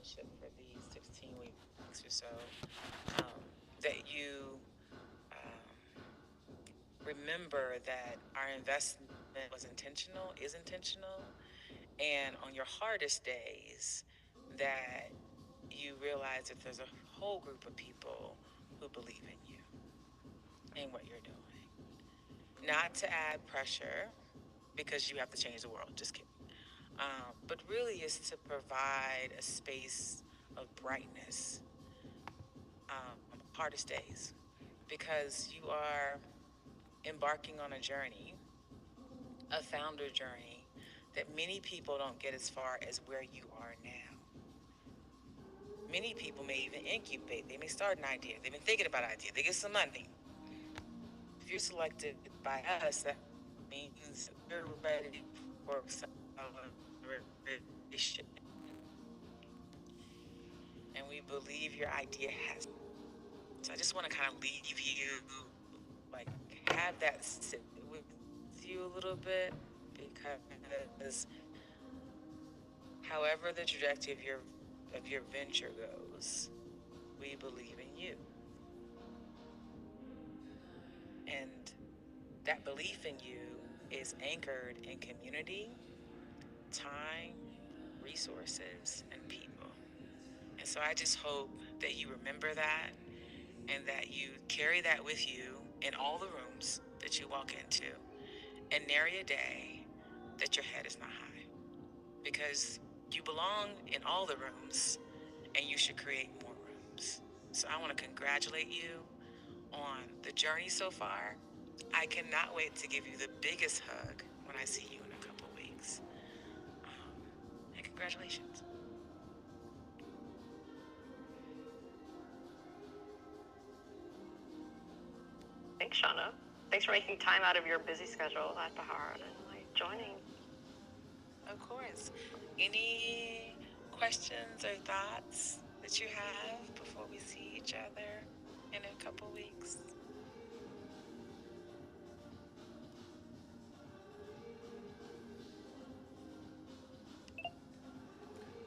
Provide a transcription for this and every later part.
relationship for these 16 weeks or so, that you remember that our investment was intentional, is intentional, and on your hardest days, that you realize that there's a whole group of people who believe in you and what you're doing. Not to add pressure because you have to change the world, just kidding. But really is to provide a space of brightness, hardest days, because you are embarking on a journey, a founder journey, that many people don't get as far as where you are now. Many people may even incubate. They may start an idea. They've been thinking about an idea. They get some money. If you're selected by us, that means we're ready for acceleration. And we believe your idea has. So I just want to kind of leave you, like, have that sit with you a little bit, because however the trajectory of your venture goes, we believe in you. And that belief in you is anchored in community, time, resources, and people. And so I just hope that you remember that and that you carry that with you in all the rooms that you walk into, and nary a day that your head is not high. Because you belong in all the rooms and you should create more rooms. So I want to congratulate you on the journey so far. I cannot wait to give you the biggest hug when I see you in a couple weeks. And congratulations. Thanks, Shauna. Thanks for making time out of your busy schedule at Bahar and like joining. Of course. Any questions or thoughts that you have before we see each other in a couple weeks?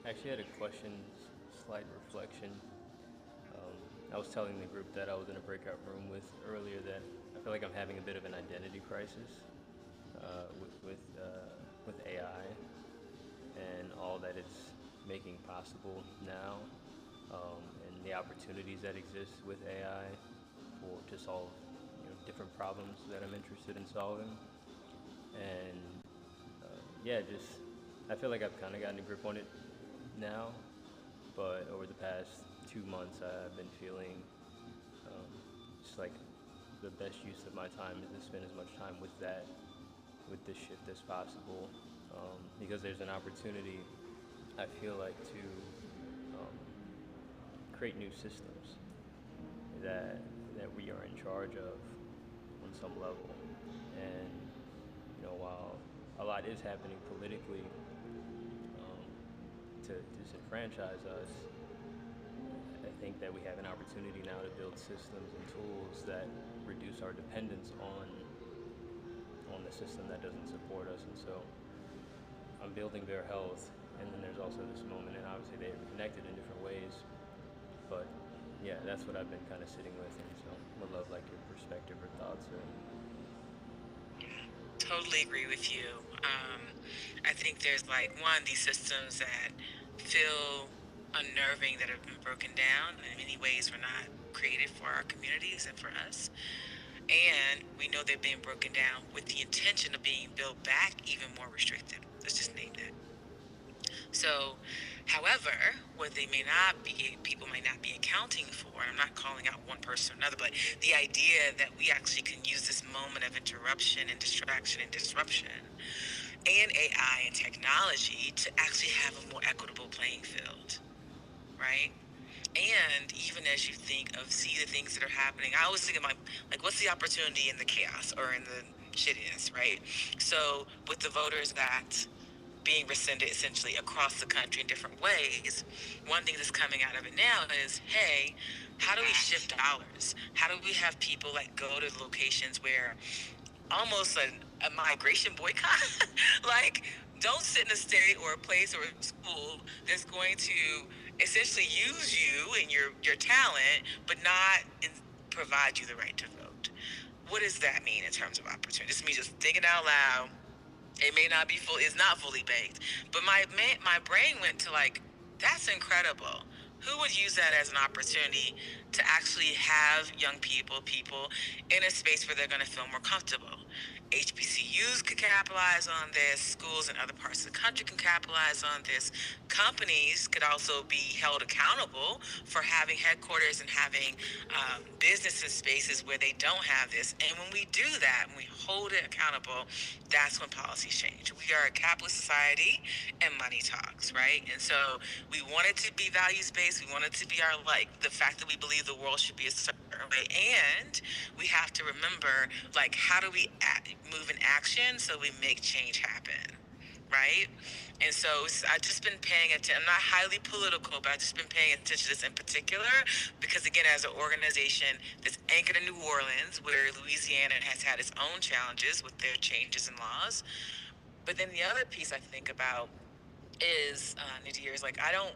I actually had a question, slight reflection. I was telling the group that I was in a breakout room with earlier that I feel like I'm having a bit of an identity crisis with AI and all that it's making possible now, and the opportunities that exist with AI for to solve different problems that I'm interested in solving. And yeah, just I feel like I've kind of gotten a grip on it now, but over the past 2 months, I've been feeling just like the best use of my time is to spend as much time with that, with this shift as possible, because there's an opportunity, I feel like, to create new systems that we are in charge of on some level. And while a lot is happening politically to disenfranchise us, I think that we have an opportunity now to build systems and tools that reduce our dependence on the system that doesn't support us. And so I'm building their health, and then there's also this moment, and obviously they're connected in different ways. But yeah, that's what I've been kind of sitting with, and so would love like your perspective or thoughts. Or Totally agree with you. I think there's like these systems that feel unnerving that have been broken down. In many ways, were not created for our communities and for us. And we know they're being broken down with the intention of being built back even more restricted. Let's just name that. So, however, what they may not be, people may not be accounting for, and I'm not calling out one person or another, but the idea that we actually can use this moment of interruption and distraction and disruption and AI and technology to actually have a more equitable playing field, right? And even as you think of, see the things that are happening, I always think of like what's the opportunity in the chaos or in the shittiness, right? So with the Voters Act being rescinded essentially across the country in different ways, one thing that's coming out of it now is, hey, how do we shift dollars? How do we have people like go to locations where almost a migration boycott, like Don't sit in a state or a place or a school that's going to essentially use you and your talent, but not provide you the right to vote. What does that mean in terms of opportunity? This means just thinking out loud. It may not be full. It's not fully baked, but my brain went to like, that's incredible. Who would use that as an opportunity to actually have young people in a space where they're going to feel more comfortable? HBCUs could capitalize on this. Schools in other parts of the country can capitalize on this. Companies could also be held accountable for having headquarters and having businesses spaces where they don't have this. And when we do that, when we hold it accountable, that's when policies change. We are a capitalist society, and money talks, right? And so we want it to be values based. We want it to be our, like, the fact that we believe the world should be a certain way, and we have to remember, like, how do we move in action so we make change happen, right? And so I've just been paying attention. I'm not highly political, but I've just been paying attention to this in particular because, again, as an organization that's anchored in New Orleans, where Louisiana has had its own challenges with their changes in laws. But then the other piece I think about is Nadir is like, I don't.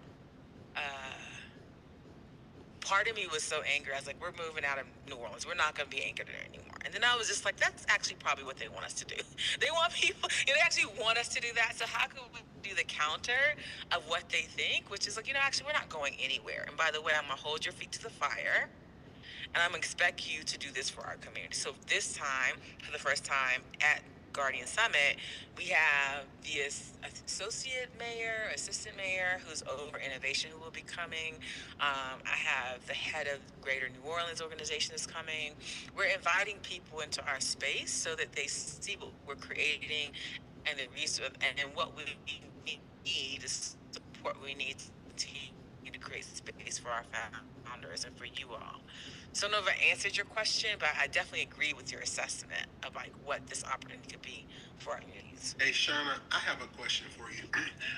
Part of me was so angry. I was like, we're moving out of New Orleans. We're not going to be anchored there anymore. And then I was just like, that's actually probably what they want us to do. They want people, they actually want us to do that. So how could we do the counter of what they think, which is like, actually, we're not going anywhere. And by the way, I'm going to hold your feet to the fire, and I'm going to expect you to do this for our community. So this time, for the first time at Guardian Summit, we have the associate mayor, assistant mayor who's over innovation who will be coming. I have the head of Greater New Orleans organization is coming. We're inviting people into our space so that they see what we're creating and the resource and what we need to support we need to continue to create space for our founders and for you all. So I don't know if I answered your question, but I definitely agree with your assessment of like what this opportunity could be for our communities. Hey, Shauna, I have a question for you.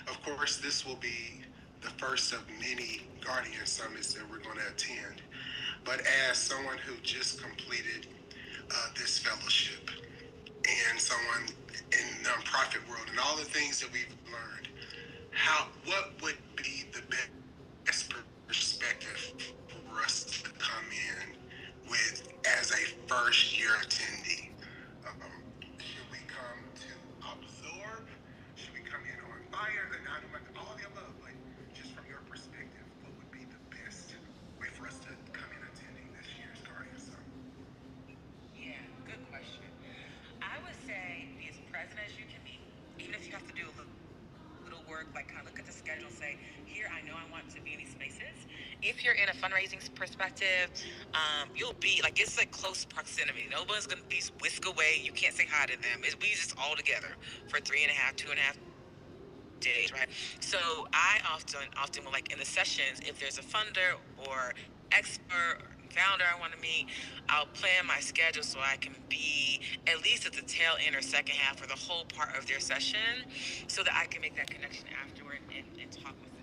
Of course, this will be the first of many Guardian Summits that we're going to attend. But as someone who just completed this fellowship and someone in the nonprofit world and all the things that we've learned, what would be the best perspective for us to come in with as a first year attendee? Should we come to absorb? Should we come in on fire? And all of the above. Like, just from your perspective, what would be the best way for us to come in attending this year's Guardian Summit? Yeah, good question. I would say be as present as you can be, even if you have to do a little work, like kind of look at the schedule, say, here, I know I want to be in these spaces. If you're in a fundraising perspective, you'll be like, it's like close proximity. No one's going to be whisk away. You can't say hi to them. We just all together for 3.5, 2.5 days, right? So I often will, like, in the sessions, if there's a funder or expert or founder I want to meet, I'll plan my schedule so I can be at least at the tail end or second half or the whole part of their session so that I can make that connection afterward and talk with